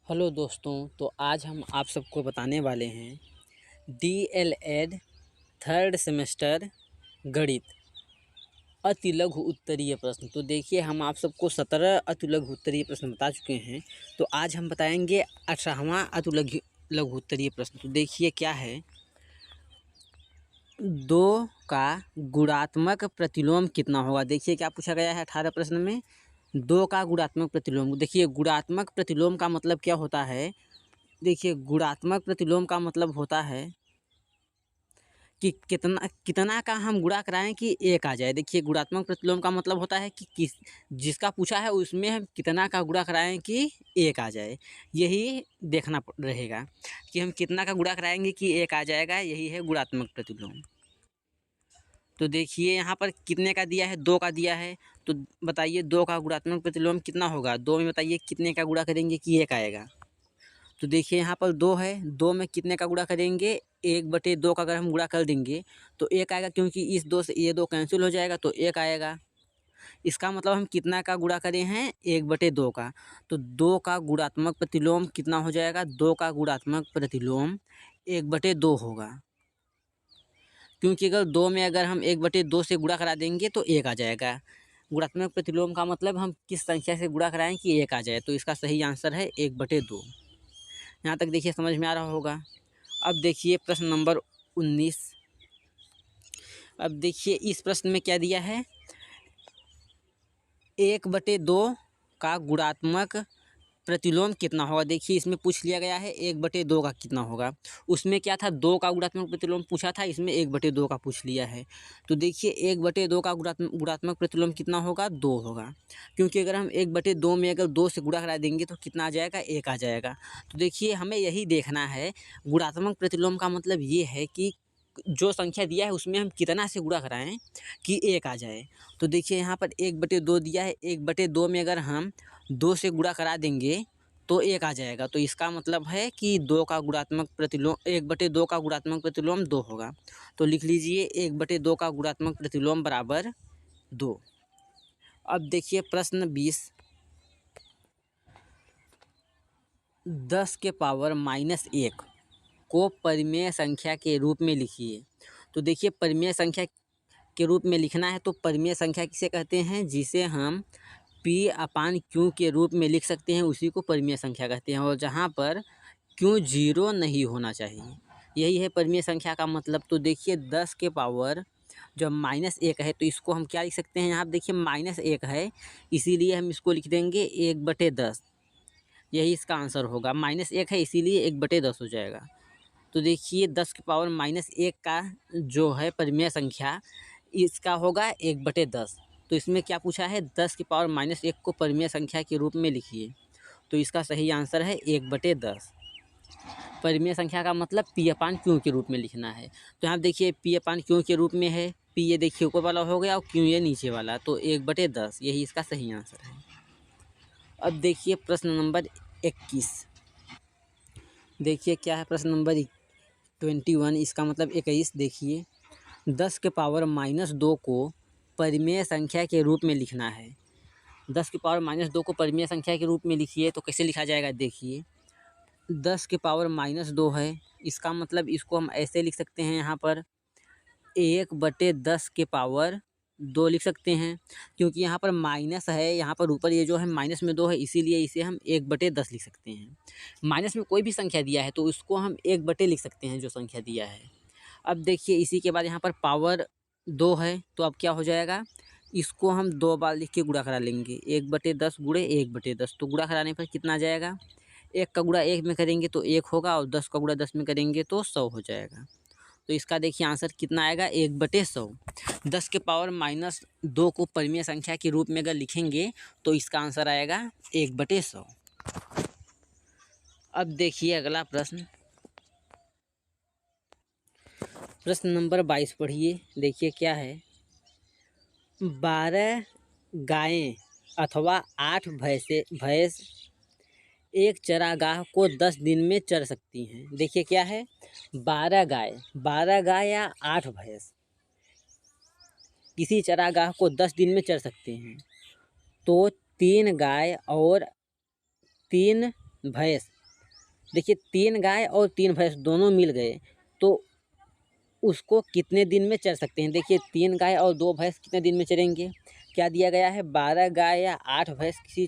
Hello दोस्तों, तो आज हम आप सबको बताने वाले हैं DLED थर्ड सेमेस्टर गणित अति लघु उत्तरीय प्रश्न। तो देखिए, हम आप सबको 17 अति लघु उत्तरीय प्रश्न बता चुके हैं। तो आज हम बताएंगे 18वां अति लघु उत्तरीय प्रश्न। तो देखिए क्या है, 2 का गुणात्मक प्रतिलोम कितना होगा। देखिए क्या पूछा गया है 18 प्रश्न में, 2 का गुणात्मक प्रतिलोम। देखिए गुणात्मक प्रतिलोम का मतलब क्या होता है। देखिए गुणात्मक प्रतिलोम का मतलब होता है कि कितना कितना का हम गुणा कराएं कि एक आ जाए। देखिए गुणात्मक प्रतिलोम का मतलब होता है कि किस जिसका पूछा है उसमें हम कितना का गुणा कराएं कि एक आ जाए। यही देखना रहेगा कि हम कितना का गुणा कराएंगे कि एक आ जाएगा। यही है गुणात्मक प्रतिलोम। तो देखिए यहाँ पर कितने का दिया है, 2 का दिया है। तो बताइए 2 का गुणात्मक प्रतिलोम कितना होगा। 2 में बताइए कितने का गुणा करेंगे कि एक आएगा। तो देखिए यहाँ पर 2 है, 2 में कितने का गुणा करेंगे, 1/2 का अगर हम गुणा कर देंगे तो 1 आएगा, क्योंकि इस 2 से ये 2 कैंसिल हो जाएगा तो 1 आएगा। इसका मतलब हम कितना का गुणा करे हैं, 1/2 का। तो 2 का गुणात्मक प्रतिलोम कितना हो जाएगा, 2 का गुणात्मक प्रतिलोम 1/2 होगा। क्योंकि अगर 2 में अगर हम 1/2 से गुणा करा देंगे तो 1 आ जाएगा। गुणात्मक प्रतिलोम का मतलब हम किस संख्या से गुणा कराएं कि 1 आ जाए। तो इसका सही आंसर है 1/2। यहाँ तक देखिए समझ में आ रहा होगा। अब देखिए प्रश्न नंबर 19। अब देखिए इस प्रश्न में क्या दिया है, 1/2 का गुणात्मक प्रतिलोम कितना होगा। देखिए इसमें पूछ लिया गया है 1/2 का कितना होगा। उसमें क्या था, 2 का गुणात्मक प्रतिलोम पूछा था, इसमें 1/2 का पूछ लिया है। तो देखिए 1/2 का गुणात्मक प्रतिलोम कितना होगा, 2 होगा। क्योंकि अगर हम 1/2 में अगर 2 से गुणा करा देंगे तो कितना आ जाएगा, 1 आ जाएगा। तो देखिए हमें यही देखना है, गुणात्मक प्रतिलोम का मतलब ये है कि जो संख्या दिया है उसमें हम कितना से गुणा कराएं कि 1 आ जाए। तो देखिए यहाँ पर 1/2 दिया है, 1/2 में अगर हम 2 से गुणा करा देंगे तो 1 आ जाएगा। तो इसका मतलब है कि 2 का गुणात्मक प्रतिलोम 1/2 का गुणात्मक प्रतिलोम 2 होगा। तो लिख लीजिए 1/2 का गुणात्मक प्रतिलोम बराबर 2। अब देखिए प्रश्न 20, 10 के पावर -1 को परिमेय संख्या के रूप में लिखिए। तो देखिए परिमेय संख्या के रूप में लिखना है तो परिमेय संख्या किसे कहते हैं, जिसे हम P/Q के रूप में लिख सकते हैं, उसी को परिमेय संख्या कहते हैं। और जहाँ पर Q 0 नहीं होना चाहिए, यही है परिमेय संख्या का मतलब। तो देखिए 10 के पावर जब -1 है तो इसको हम क्या लिख सकते हैं, यहाँ देखिए -1 है इसीलिए हम इसको लिख देंगे 1/10। यही इसका आंसर होगा। -1 है इसीलिए 1/10 हो जाएगा। तो देखिए 10 के पावर -1 का जो है परिमेय संख्या, इसका होगा 1/10। तो इसमें क्या पूछा है, 10 की पावर -1 को परिमेय संख्या के रूप में लिखिए। तो इसका सही आंसर है 1/10। परिमेय संख्या का मतलब P/Q के रूप में लिखना है। तो यहाँ देखिए P/Q के रूप में है, P ये देखिए ऊपर वाला हो गया और Q ये नीचे वाला, तो 1/10 यही इसका सही आंसर है। अब देखिए प्रश्न नंबर 21। देखिए क्या है प्रश्न नंबर 21, इसका मतलब 21। देखिए 10 के पावर -2 को परिमेय संख्या के रूप में लिखना है। 10 की पावर -2 को परिमेय संख्या के रूप में लिखिए तो कैसे लिखा जाएगा। देखिए 10 के पावर -2 है, इसका मतलब इसको हम ऐसे लिख सकते हैं, यहाँ पर 1/10 के पावर 2 लिख सकते हैं। क्योंकि यहाँ पर माइनस है, यहाँ पर ऊपर ये जो है माइनस में 2 है, इसीलिए इसे हम 1/10 लिख सकते हैं। माइनस में कोई भी संख्या दिया है तो उसको हम 1/, लिख सकते हैं जो संख्या दिया है। अब देखिए इसी के बाद यहाँ पर पावर 2 है, तो अब क्या हो जाएगा, इसको हम 2 बार लिख के गुणा करा लेंगे। 1/10 गुणे 1/10, तो गुणा कराने पर कितना आ जाएगा, 1 का गुणा 1 में करेंगे तो 1 होगा और 10 का गुणा 10 में करेंगे तो 100 हो जाएगा। तो इसका देखिए आंसर कितना आएगा, 1/100। 10 के पावर -2 को परिमेय संख्या के रूप में अगर लिखेंगे तो इसका आंसर आएगा 1/100। अब देखिए अगला प्रश्न, प्रश्न नंबर 22 पढ़िए। देखिए क्या है, 12 गायें अथवा 8 भैंस एक चरागाह को 10 दिन में चर सकती हैं। देखिए क्या है, 12 गाय या 8 भैंस किसी चरागाह को 10 दिन में चर सकते हैं। तो 3 गाय और 3 भैंस देखिए 3 गाय और 3 भैंस दोनों मिल गए तो उसको कितने दिन में चर सकते हैं। देखिए 3 गाय और 2 भैंस कितने दिन में चरेंगे। क्या दिया गया है, 12 गाय या 8 भैंस किसी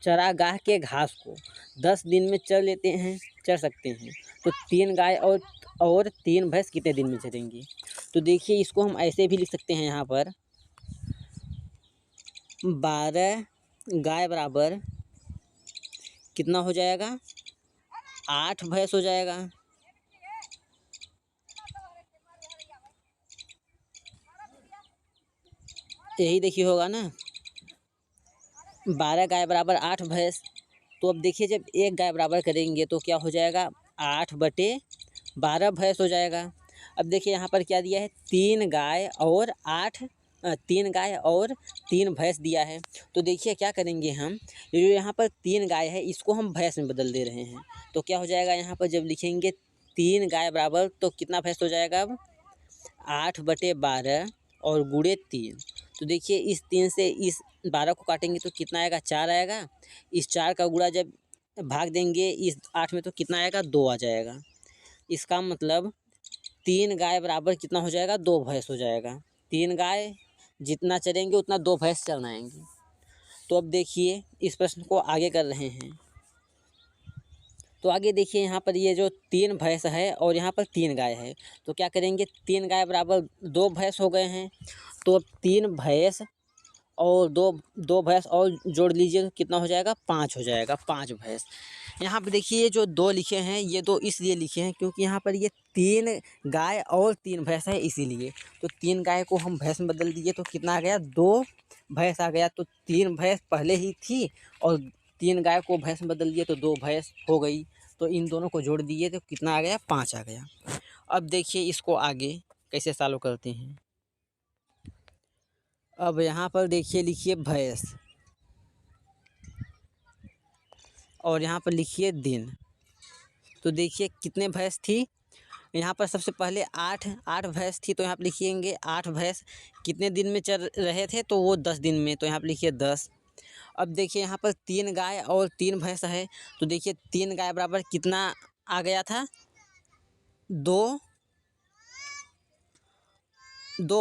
चरागाह के घास को 10 दिन में चर सकते हैं। तो 3 गाय और 3 भैंस कितने दिन में चरेंगी। तो देखिए इसको हम ऐसे भी लिख सकते हैं, यहाँ पर 12 गाय बराबर कितना हो जाएगा, 8 भैंस हो जाएगा। यही देखिए होगा ना, 12 गाय बराबर 8 भैंस। तो अब देखिए जब एक गाय बराबर करेंगे तो क्या हो जाएगा, 8/12 भैंस हो जाएगा। अब देखिए यहाँ पर क्या दिया है, 3 गाय और 3 भैंस दिया है। तो देखिए क्या करेंगे हम, ये जो यहाँ पर 3 गाय है इसको हम भैंस में बदल दे रहे हैं। तो क्या हो जाएगा, यहाँ पर जब लिखेंगे 3 गाय बराबर तो कितना भैंस हो जाएगा, अब 8/12 और गुणे 3। तो देखिए इस 3 से इस 12 को काटेंगे तो कितना आएगा, 4 आएगा। इस 4 का गुणा जब भाग देंगे इस 8 में तो कितना आएगा, 2 आ जाएगा। इसका मतलब 3 गाय बराबर कितना हो जाएगा, 2 भैंस हो जाएगा। 3 गाय जितना चरेंगे उतना 2 भैंस चराएंगे। तो अब देखिए इस प्रश्न को आगे कर रहे हैं। तो आगे देखिए यहाँ पर ये जो 3 भैंस है और यहाँ पर 3 गाय है, तो क्या करेंगे, 3 गाय बराबर 2 भैंस हो गए हैं। तो अब 3 भैंस और दो भैंस और जोड़ लीजिए तो कितना हो जाएगा, 5 हो जाएगा, 5 भैंस। यहाँ पर देखिए ये जो 2 लिखे हैं ये 2 इसलिए लिखे हैं क्योंकि यहाँ पर ये 3 गाय और 3 भैंस है इसीलिए। तो 3 गाय को हम भैंस में बदल दिए तो कितना आ गया, 2 भैंस आ गया। तो 3 भैंस पहले ही थी और 3 गाय को भैंस में बदल दिए तो 2 भैंस हो गई। तो इन दोनों को जोड़ दिए तो कितना आ गया, 5 आ गया। अब देखिए इसको आगे कैसे सॉल्व करते हैं। अब यहाँ पर देखिए लिखिए भैंस और यहाँ पर लिखिए दिन। तो देखिए कितने भैंस थी, यहाँ पर सबसे पहले 8 भैंस थी। तो यहाँ पर लिखिएंगे 8 भैंस कितने दिन में चर रहे थे, तो वो 10 दिन में। तो यहाँ पर लिखिए 10। अब देखिए यहाँ पर 3 गाय और 3 भैंस है। तो देखिए 3 गाय बराबर कितना आ गया था, 2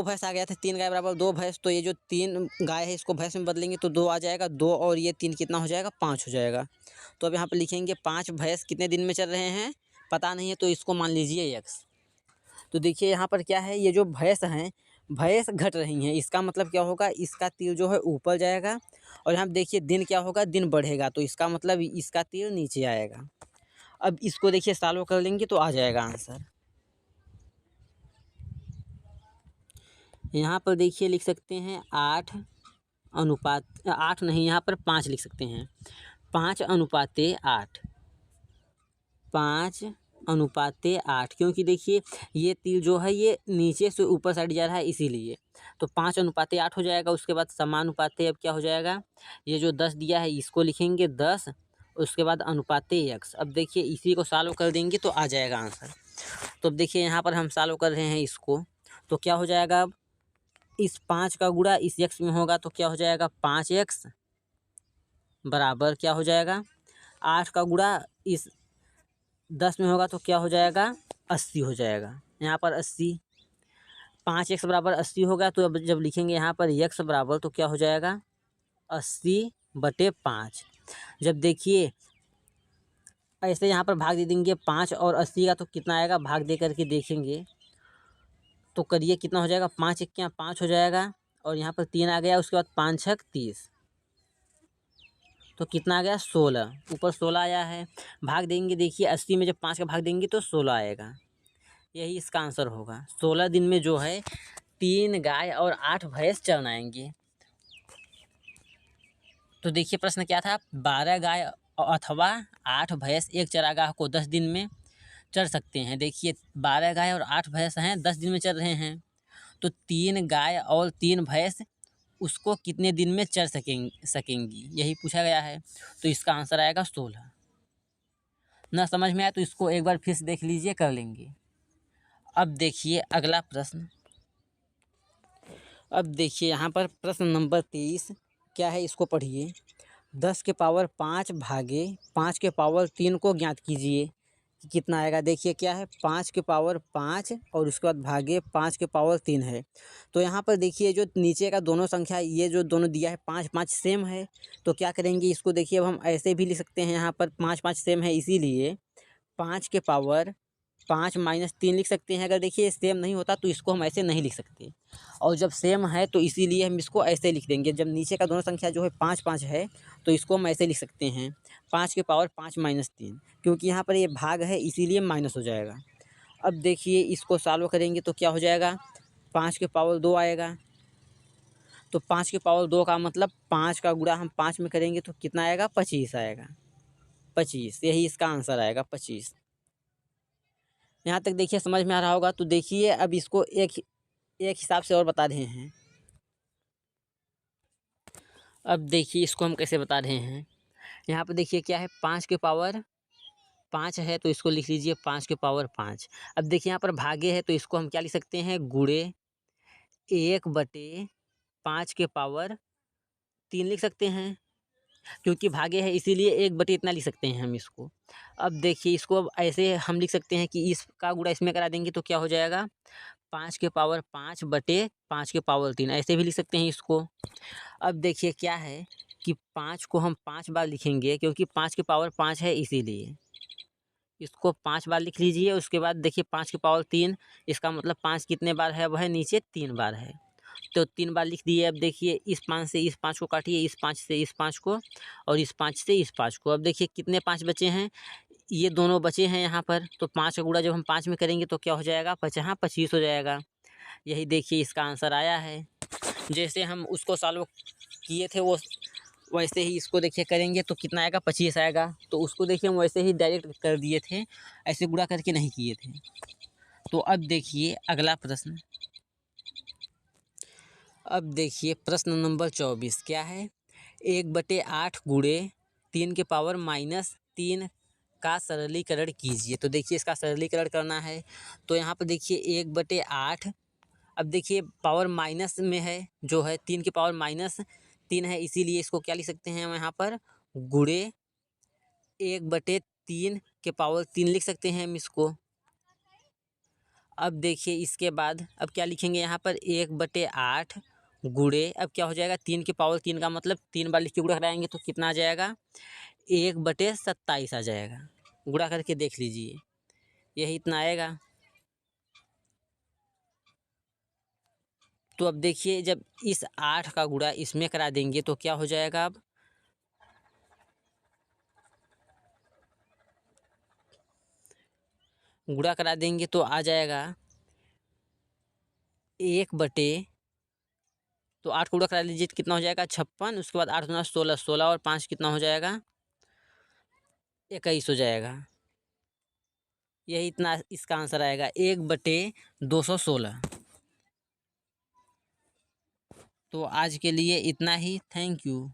भैंस आ गया था। 3 गाय बराबर 2 भैंस। तो ये जो 3 गाय है इसको भैंस में बदलेंगे तो 2 आ जाएगा, 2 और ये 3 कितना हो जाएगा, 5 हो जाएगा। तो अब यहाँ पर लिखेंगे 5 भैंस कितने दिन में चल रहे हैं, पता नहीं है तो इसको मान लीजिए x। तो देखिए यहाँ पर क्या है, ये जो भैंस हैं भैंस घट रही हैं, इसका मतलब क्या होगा, इसका तीर जो है ऊपर जाएगा। और यहाँ देखिए दिन क्या होगा, दिन बढ़ेगा तो इसका मतलब इसका तीर नीचे आएगा। अब इसको देखिए सॉल्व कर लेंगे तो आ जाएगा आंसर। यहाँ पर देखिए लिख सकते हैं 8 नहीं, यहाँ पर 5 लिख सकते हैं, 5:8, 5:8। क्योंकि देखिए ये तीर जो है ये नीचे से ऊपर साइड जा रहा है इसीलिए। तो 5:8 हो जाएगा। उसके बाद समानुपाते अब क्या हो जाएगा, ये जो 10 दिया है इसको लिखेंगे 10, उसके बाद अनुपाते x। अब देखिए इसी को सॉल्व कर देंगे तो आ जाएगा आंसर। तो अब देखिए यहाँ पर हम सॉल्व कर रहे हैं इसको, तो क्या हो जाएगा, अब इस 5 का गुणा इस x में होगा तो क्या हो जाएगा, 5x बराबर क्या हो जाएगा, 8 का गुणा इस 10 में होगा तो क्या हो जाएगा, 80 हो जाएगा। यहाँ पर 80, 5x बराबर 80 होगा। तो अब जब लिखेंगे यहाँ पर x बराबर तो क्या हो जाएगा, 80/5। जब देखिए ऐसे यहाँ पर भाग दे देंगे 5 और 80 का तो कितना आएगा, भाग दे करके देखेंगे तो करिए कितना हो जाएगा, 5 × 5 हो जाएगा और यहाँ पर 3 आ गया। उसके बाद 5×6 = 30, तो कितना आ गया, 16। ऊपर 16 आया है, भाग देंगे देखिए 80 में जब 5 का भाग देंगे तो 16 आएगा। यही इसका आंसर होगा। 16 दिन में जो है 3 गाय और 8 भैंस चराएंगे। तो देखिए प्रश्न क्या था, 12 गाय अथवा 8 भैंस एक चरागाह को 10 दिन में चर सकते हैं। देखिए 12 गाय और 8 भैंस हैं, 10 दिन में चर रहे हैं। तो 3 गाय और 3 भैंस उसको कितने दिन में चर सकेंगी, यही पूछा गया है। तो इसका आंसर आएगा 16। ना समझ में आया तो इसको एक बार फिर से देख लीजिए, कर लेंगे। अब देखिए अगला प्रश्न। अब देखिए यहाँ पर प्रश्न नंबर 23 क्या है, इसको पढ़िए। 10 के पावर 5 भागे 5 के पावर 3 को ज्ञात कीजिए कि कितना आएगा। देखिए क्या है, 5 के पावर 5 और उसके बाद भागे 5 के पावर 3 है। तो यहाँ पर देखिए जो नीचे का दोनों संख्या ये जो दोनों दिया है 5 5 सेम है, तो क्या करेंगे इसको, देखिए अब हम ऐसे भी लिख सकते हैं, यहाँ पर 5 5 सेम है इसीलिए 5 के पावर 5 माइनस 3 लिख सकते हैं। अगर देखिए सेम नहीं होता तो इसको हम ऐसे नहीं लिख सकते, और जब सेम है तो इसीलिए हम इसको ऐसे लिख देंगे। जब नीचे का दोनों संख्या जो है 5 5 है तो इसको हम ऐसे लिख सकते हैं 5 के पावर 5 माइनस 3, क्योंकि यहाँ पर ये भाग है इसीलिए माइनस हो जाएगा। अब देखिए इसको सॉल्व करेंगे तो क्या हो जाएगा, 5 के पावर 2 आएगा। तो 5 के पावर 2 का मतलब 5 का गुणा हम 5 में करेंगे तो कितना आएगा, 25 आएगा। 25, यही इसका आंसर आएगा 25। यहाँ तक देखिए समझ में आ रहा होगा। तो देखिए अब इसको एक हिसाब से और बता रहे हैं। अब देखिए इसको हम कैसे बता रहे हैं। यहाँ पे देखिए क्या है, 5 के पावर 5 है तो इसको लिख लीजिए 5 के पावर 5। अब देखिए यहाँ पर भागे है तो इसको हम क्या लिख सकते हैं, गुणे 1/5 के पावर 3 लिख सकते हैं, क्योंकि भागे है इसीलिए 1/, इतना लिख सकते हैं हम इसको। अब देखिए इसको अब ऐसे हम लिख सकते हैं कि इसका गुणा इसमें करा देंगे तो क्या हो जाएगा, 5 के पावर 5/5 के पावर 3, ऐसे भी लिख सकते हैं इसको। अब देखिए क्या है कि 5 को हम 5 बार लिखेंगे, क्योंकि 5 के पावर 5 है इसीलिए इसको 5 बार लिख लीजिए। उसके बाद देखिए 5 के पावर 3, इसका मतलब 5 कितने बार है, वह नीचे 3 बार है, तो 3 बार लिख दिए। अब देखिए इस 5 से इस 5 को काटिए, इस 5 से इस 5 को, और इस 5 से इस 5 को। अब देखिए कितने 5 बचे हैं, ये दोनों बचे हैं यहाँ पर। तो 5 का गुणा जब हम 5 में करेंगे तो क्या हो जाएगा, 25 हो जाएगा। यही देखिए इसका आंसर आया है। जैसे हम उसको सॉल्व किए थे वो वैसे ही इसको देखिए करेंगे तो कितना आएगा, 25 आएगा। तो उसको देखिए हम वैसे ही डायरेक्ट कर दिए थे, ऐसे गुणा करके नहीं किए थे। तो अब देखिए अगला प्रश्न। अब देखिए प्रश्न नंबर 24 क्या है, 1/8 गुणे 3 के पावर -3 का सरलीकरण कीजिए। तो देखिए इसका सरलीकरण करना है तो यहाँ पर देखिए 1/8, अब देखिए पावर माइनस में है जो है 3 की पावर -3 है, इसीलिए इसको क्या लिख सकते हैं हम यहाँ पर, गुणे 1/3 के पावर 3 लिख सकते हैं हम इसको। अब देखिए इसके बाद अब क्या लिखेंगे यहाँ पर, 1/8 गुणे, अब क्या हो जाएगा, 3 के पावर 3 का मतलब 3 बार लिख के गुणा कराएंगे तो कितना आ जाएगा, 1/27 आ जाएगा। गुणा करके देख लीजिए, यही इतना आएगा। तो अब देखिए जब इस 8 का गुणा इसमें करा देंगे तो क्या हो जाएगा, अब गुणा करा देंगे तो आ जाएगा 1/, तो 8 को गुणा करा लीजिए तो कितना हो जाएगा, 56। उसके बाद 8 दूना 16, 16 और 5 कितना हो जाएगा, 21 हो जाएगा। यही इतना इसका आंसर आएगा, 1/216। तो आज के लिए इतना ही, थैंक यू।